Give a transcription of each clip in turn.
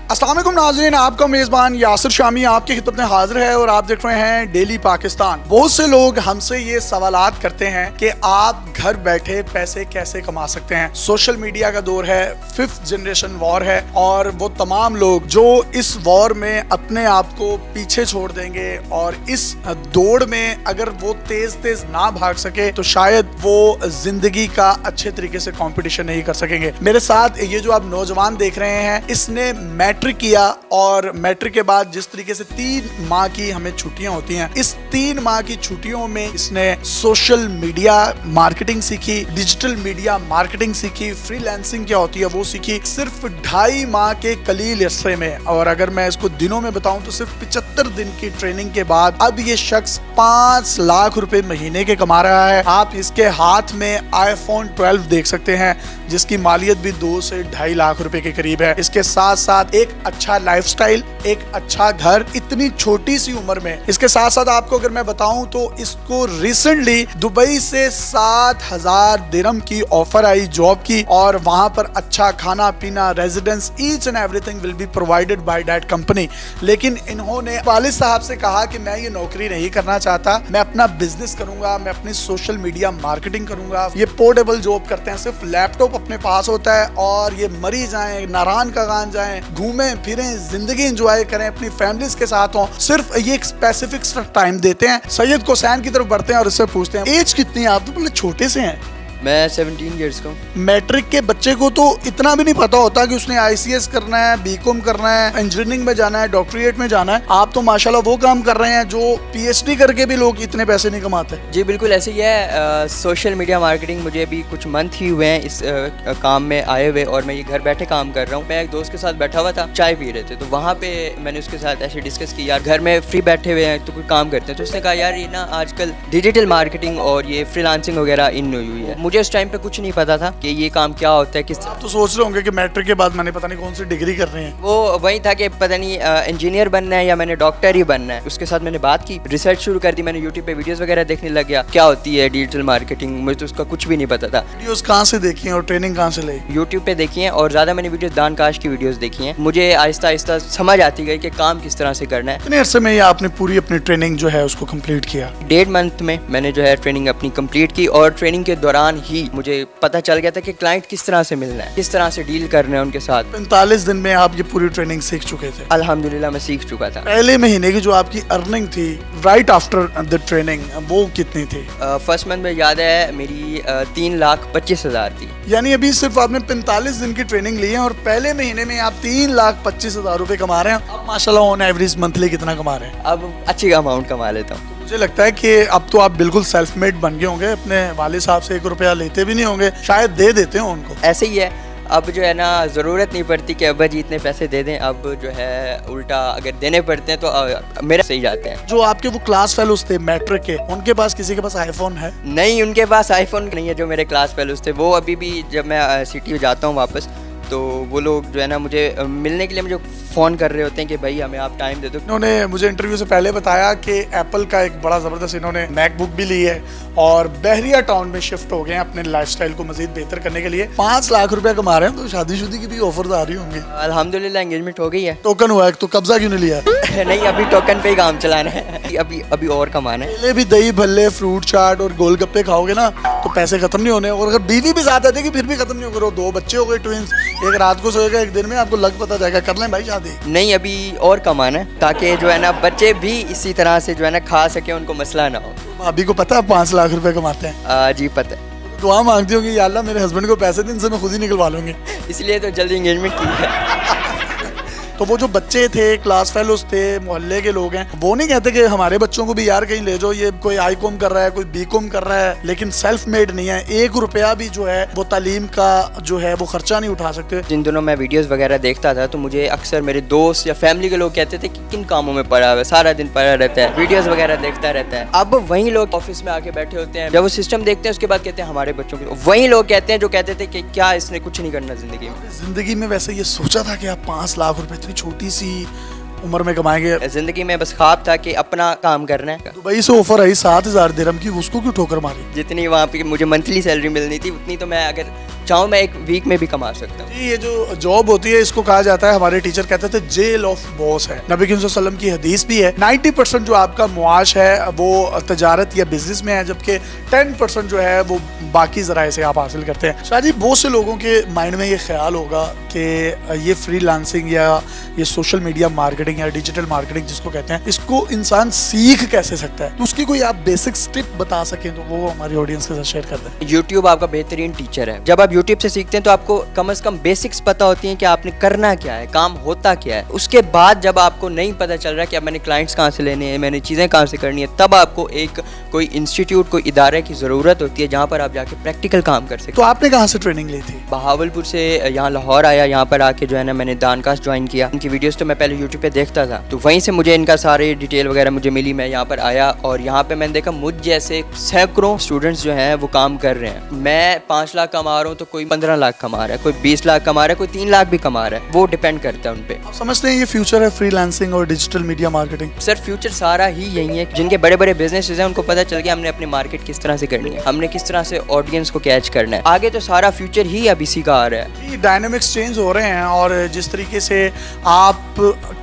अस्सलाम वालेकुम नाज़रीन, आपका मेज़बान यासिर शामी आपकी खिदमत में हाजिर है और आप देख रहे हैं डेली पाकिस्तान। बहुत से लोग हमसे ये सवालात करते हैं कि आप घर बैठे पैसे कैसे कमा सकते हैं। सोशल मीडिया का दौर है, 5th जनरेशन वॉर है और वो तमाम लोग जो इस वॉर में अपने आप को पीछे छोड़ देंगे और इस दौड़ में अगर वो तेज तेज ना भाग सके तो शायद वो जिंदगी का अच्छे तरीके से कंपटीशन नहीं कर सकेंगे। मेरे साथ ये जो आप नौजवान देख रहे हैं, इसने मैट्रिक किया और मैट्रिक के बाद जिस तरीके से 3 माह की हमें छुट्टियां होती हैं, इस 3 माह की छुट्टियों में इसने सोशल मीडिया मार्केटिंग सीखी, डिजिटल मीडिया मार्केटिंग सीखी, फ्रीलांसिंग क्या होती है वो सीखी, सिर्फ 2.5 माह के कलील अरसे में। और अगर मैं इसको दिनों में बताऊं तो सिर्फ 75 दिन की ट्रेनिंग के बाद अब ये शख्स 5 लाख रुपए महीने के कमा रहा है। आप इसके हाथ में iPhone 12 देख सकते हैं जिसकी मालियत भी 2 से 2.5 लाख रुपए के करीब है। इसके साथ साथ एक अच्छा लाइफस्टाइल, एक अच्छा घर, इतनी छोटी सी उम्र में। इसके साथ साथ आपको अगर मैं बताऊं तो इसको रिसेंटली दुबई से 7,000 दिरहम की ऑफर आई जॉब की और वहां पर अच्छा खाना पीना, residence, each and everything will be provided by that company. लेकिन इन्होंने वालिद साहब से कहा कि मैं ये नौकरी नहीं करना चाहता, मैं अपना बिजनेस करूंगा, मैं अपनी सोशल मीडिया मार्केटिंग करूंगा। ये पोर्टेबल जॉब करते हैं, सिर्फ लैपटॉप अपने पास होता है और ये मरी जाएं, नारान का गान जाएं, घूमें फिरें, जिंदगी एंजॉय करें, अपनी फैमिलीज के साथ हों। सिर्फ ये एक स्पेसिफिक टाइम देते हैं। सैयद कोसैन की तरफ बढ़ते हैं और इससे पूछते हैं एज कितनी है? आप तो बोले छोटे से हैं। मैं 17 ईयर्स का हूँ। मैट्रिक के बच्चे को तो इतना भी नहीं पता होता कि उसने ICS करना है, बीकॉम करना है, इंजीनियरिंग में जाना है, डॉक्टरेट में जाना है। आप तो माशाल्लाह वो काम कर रहे हैं जो PhD करके भी लोग इतने पैसे नहीं कमाते। जी बिल्कुल ऐसे ही है। सोशल मीडिया मार्केटिंग मुझे अभी कुछ मंथ ही हुए हैं इस काम में आए हुए और मैं ये घर बैठे काम कर रहा हूँ। मैं एक दोस्त के साथ बैठा हुआ था, चाय पी रहे थे, तो वहाँ पे मैंने उसके साथ ऐसे डिस्कस की, यार घर में फ्री बैठे हुए हैं तो कोई काम करते हैं। तो उसने कहा यार ये ना आजकल डिजिटल मार्केटिंग और ये फ्रीलांसिंग वगैरह इन हुई है। मुझे उस टाइम पे कुछ नहीं पता था कि ये काम क्या होता है। किस आप तो सोच रहे होंगे कि मैट्रिक के बाद मैंने पता नहीं कौन सी डिग्री कर रहे हैं। वो वही था कि पता नहीं इंजीनियर बनना है या मैंने डॉक्टर ही बनना है। उसके साथ मैंने बात की, रिसर्च शुरू कर दी, मैंने यूट्यूब पे वीडियोस वगैरह देखने लग गया क्या होती है डिजिटल मार्केटिंग। मुझे तो उसका कुछ भी नहीं पता था। वीडियोस कहाँ से देखी हैं और ट्रेनिंग कहाँ से ली? यूट्यूब पे देखी है और ज़्यादा मैंने वीडियोस दान काश की वीडियोस देखी हैं। मुझे आहिस्ता आहिस्ता समझ आती गई कि काम किस तरह से करना है। इतने अरसे में आपने पूरी अपनी ट्रेनिंग जो है उसको कंप्लीट किया? 1.5 मंथ में मैंने जो है ट्रेनिंग अपनी कंप्लीट की और ट्रेनिंग के दौरान ही मुझे पता चल गया था कि क्लाइंट किस तरह से मिलना है, किस तरह से डील करना है उनके साथ। 45 दिन में आप ये पूरी ट्रेनिंग सीख चुके थे? अल्हम्दुलिल्लाह मैं सीख चुका था। पहले महीने की जो आपकी अर्निंग थी राइट आफ्टर द ट्रेनिंग वो कितनी थी? फर्स्ट मंथ में याद है मेरी 3,25,000 थी। यानी अभी सिर्फ आपने 45 दिन की ट्रेनिंग ली है और पहले महीने में आप 3,25,000 रुपए कमा रहे हैं। अब माशाल्लाह ऑन एवरेज मंथली कितना कमा रहे हैं? अब अच्छी अमाउंट कमा लेता हूँ। मुझे लगता है कि अब तो आप बिल्कुल सेल्फ मेड बन गए होंगे, अपने वाले साहब से 1 रुपया लेते भी नहीं होंगे, शायद दे देते हो उनको। ऐसे ही है, अब जो है ना ज़रूरत नहीं पड़ती कि अब्बा जी इतने पैसे दे दें। अब जो है उल्टा अगर देने पड़ते हैं तो मेरे से ही जाते हैं। जो आपके वो क्लास फेलोज थे मैट्रिक के, उनके पास किसी के पास iPhone है? नहीं, उनके पास iPhone नहीं है। जो मेरे क्लास फेलोज थे वो अभी भी जब मैं सिटी जाता हूँ वापस तो वो लोग जो है ना मुझे मिलने के लिए मुझे फ़ोन कर रहे होते हैं कि भाई हमें आप टाइम दे दो। इन्होंने मुझे इंटरव्यू से पहले बताया कि एप्पल का एक बड़ा ज़बरदस्त इन्होंने मैकबुक भी ली है और बहरिया टाउन में शिफ्ट हो गए हैं अपने लाइफस्टाइल को मजीद बेहतर करने के लिए। 5 लाख रुपया कमा रहे हैं, तो शादीशुदी की भी ऑफर आ रही होंगी? अल्हम्दुलिल्लाह एंगेजमेंट हो गई है। टोकन हुआ है तो कब्जा क्यों नहीं लिया? नहीं, अभी टोकन पे ही काम चलाना है, अभी और कमाना है। पहले भी दही भल्ले, फ्रूट चाट और गोलगप्पे खाओगे ना तो पैसे खत्म नहीं होने, और अगर बीवी भी साथ आती है फिर भी खत्म नहीं होगा। 2 बच्चे हो गए ट्विंस, एक रात को सोएगा एक दिन में, आपको लग पता जाएगा। कर लें भाई शादी? नहीं, अभी और कमाना है ताकि जो है ना बच्चे भी इसी तरह से जो है ना खा सके, उनको मसला ना हो। भाभी को पता है 5 लाख रुपए कमाते हैं? जी पता है। दुआ मांगती होंगी या अल्लाह मेरे हस्बैंड को पैसे दे, इनसे मैं खुद ही निकलवा लूंगी। इसलिए तो जल्दी एंगेजमेंट की है। तो वो जो बच्चे थे, क्लास फेलोज थे, मोहल्ले के लोग हैं, वो नहीं कहते कि हमारे बच्चों को भी यार कहीं ले जाओ, ये कोई I.Com कर रहा है, कोई B.Com कर रहा है लेकिन सेल्फ मेड नहीं है, 1 रुपया भी जो है वो तालीम का जो है वो खर्चा नहीं उठा सकते? जिन दिनों मैं वीडियोस वगैरह देखता था तो मुझे अक्सर मेरे दोस्त या फैमिली के लोग कहते थे कि किन कामों में पड़ा हुआ है, सारा दिन पड़ा रहता है, वीडियोस वगैरह देखता रहता है। अब वही लोग ऑफिस में आके बैठे होते हैं, जब वो सिस्टम देखते हैं उसके बाद कहते हैं हमारे बच्चों के, वही लोग कहते हैं जो कहते थे कि क्या इसने कुछ नहीं करना जिंदगी में। जिंदगी में वैसे ये सोचा था कि आप 5 लाख रुपए, इतनी छोटी सी उम्र में कमाएंगे? जिंदगी में बस ख्वाब था कि अपना काम करना है। दुबई से ऑफर आई 7,000 दिरहम की, उसको क्यों ठोकर मारी? जितनी वहाँ पे मुझे मंथली सैलरी मिलनी थी उतनी तो मैं अगर चाहूँ मैं एक वीक में भी कमा सकता हूँ। ये जो जॉब होती है इसको कहा जाता है, हमारे टीचर कहते थे जेल ऑफ बॉस है। नबी करीम सल्लल्लाहु अलैहि वसल्लम की हदीस भी है 90% जो आपका मुआश है वो तजारत या बिजनेस में है, जबकि 10% जो है वो बाकी जराए से आप हासिल करते हैं। शायद बहुत से लोगों के माइंड में ये ख्याल होगा कि ये फ्रीलांसिंग या ये सोशल मीडिया मार्केटिंग या डिजिटल मार्केटिंग जिसको कहते हैं, इसको इंसान सीख कैसे सकता है? तो उसकी कोई आप बेसिक टिप बता सकें तो वो हमारी ऑडियंस के साथ शेयर कर दें। यूट्यूब आपका बेहतरीन टीचर है। जब आप यूट्यूब से सीखते हैं तो आपको कम से कम बेसिक्स पता होती हैं कि आपने करना क्या है, काम होता क्या है। उसके बाद जब आपको नहीं पता चल रहा कि अब मैंने क्लाइंट्स कहाँ से लेने हैं, मैंने चीज़ें कहाँ से करनी है, तब आपको एक कोई इंस्टीट्यूट, कोई इदारे की ज़रूरत होती है जहाँ पर आप जाके प्रैक्टिकल काम कर सकते। तो आपने कहाँ से ट्रेनिंग ली थी? बहावलपुर से यहाँ लाहौर आया, यहाँ पर आके जो है ना मैंने दानकास्ट ज्वाइन किया। इनकी वीडियोस तो मैं पहले यूट्यूब पे देखता था, तो वहीं से मुझे इनका सारे डिटेल वगैरह मुझे मिली। मैं यहाँ पर आया और यहाँ पे मैंने देखा मुझ जैसे सैकड़ों स्टूडेंट्स जो हैं वो काम कर रहे हैं। मैं 5 लाख कमा रहा हूँ तो कोई 15 लाख कमा रहा है, कोई 20 लाख कमा रहा है, कोई 3 लाख भी कमा रहा है। वो डिपेंड करता है उन पे। आप समझते हैं ये फ्यूचर है फ्रीलांसिंग और digital media marketing? Sir future सारा ही यही है। जिनके बड़े बड़े बिजनेसेस हैं उनको पता चल गया हमने अपनी मार्केट किस तरह से करनी है, हमने किस तरह से ऑडियंस को कैच करना है। आगे तो सारा फ्यूचर ही अब इसी का आ रहा है। डायनामिक्स चेंज हो रहे हैं और जिस तरीके से आप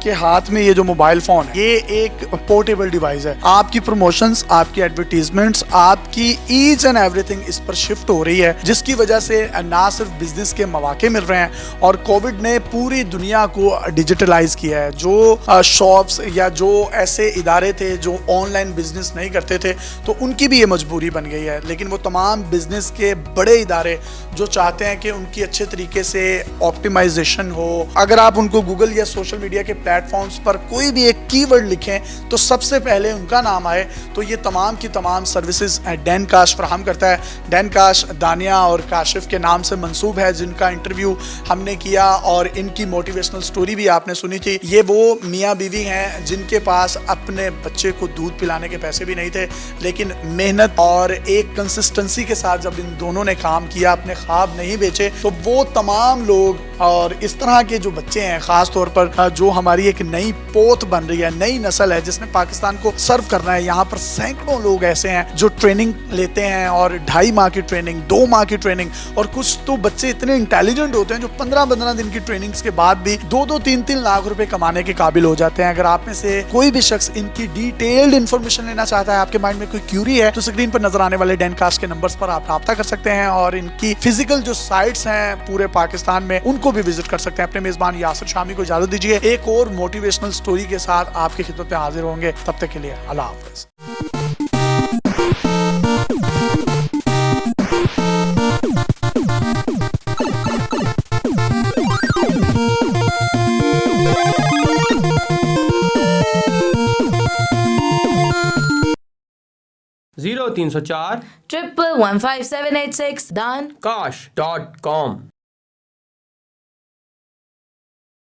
के हाथ में ये जो मोबाइल फोन है ये एक पोर्टेबल डिवाइस है। आपकी प्रमोशंस, आपकी एडवर्टीजमेंट्स, आपकी ईच एंड एवरीथिंग इस पर शिफ्ट हो रही है, जिसकी वजह से ना सिर्फ बिजनेस के मौके मिल रहे हैं और कोविड ने पूरी दुनिया को डिजिटलाइज किया है। जो शॉप्स या जो ऐसे इदारे थे जो ऑनलाइन बिजनेस नहीं करते थे तो उनकी भी ये मजबूरी बन गई है। लेकिन वो तमाम बिजनेस के बड़े इदारे जो चाहते हैं कि उनकी अच्छे तरीके से ऑप्टिमाइजेशन हो, अगर आप उनको गूगल या सोशल मीडिया के प्लेटफॉर्म्स पर कोई भी एक कीवर्ड लिखें तो सबसे पहले उनका नाम आए, तो ये तमाम की तमाम सर्विसेज डैनकास्ट फराहम करता है। डैनकास्ट दानिया और काशिफ के नाम से मंसूब है, जिनका इंटरव्यू हमने किया और इनकी मोटिवेशनल स्टोरी भी आपने सुनी थी। ये वो मियाँ बीवी हैं जिनके पास अपने बच्चे को दूध पिलाने के पैसे भी नहीं थे, लेकिन मेहनत और एक कंसिस्टेंसी के साथ जब इन दोनों ने काम किया, अपने ख्वाब नहीं बेचे, तो वो तमाम लोग और इस तरह के जो बच्चे हैं, खास तौर पर जो हमारी एक नई पोत बन रही है, नई नस्ल है जिसने पाकिस्तान को सर्व करना है। यहाँ पर सैकड़ों लोग ऐसे हैं जो ट्रेनिंग लेते हैं और 2.5 माह की ट्रेनिंग, 2 माह की ट्रेनिंग, और कुछ तो बच्चे इतने इंटेलिजेंट होते हैं जो 15-15 दिन की ट्रेनिंग्स के बाद भी 2-2, 3-3 लाख रुपए कमाने के काबिल हो जाते हैं। अगर आप में से कोई भी शख्स इनकी डिटेल्ड इन्फॉर्मेशन लेना चाहता है, आपके माइंड में कोई क्यूरी है, तो स्क्रीन पर नजर आने वाले डैनकास्ट के नंबर्स पर आप राब्ता कर सकते हैं और इनकी फिजिकल जो साइट्स हैं पूरे पाकिस्तान में उनको भी विजिट कर सकते हैं। अपने मेजबान यासिर शामी को इजाजत दीजिए, एक और मोटिवेशनल स्टोरी के साथ आपकी खिदमत में हाजिर होंगे। तब तक के लिए अल्लाह हाफ़िज़। (0304) 1115786 done. Kash.com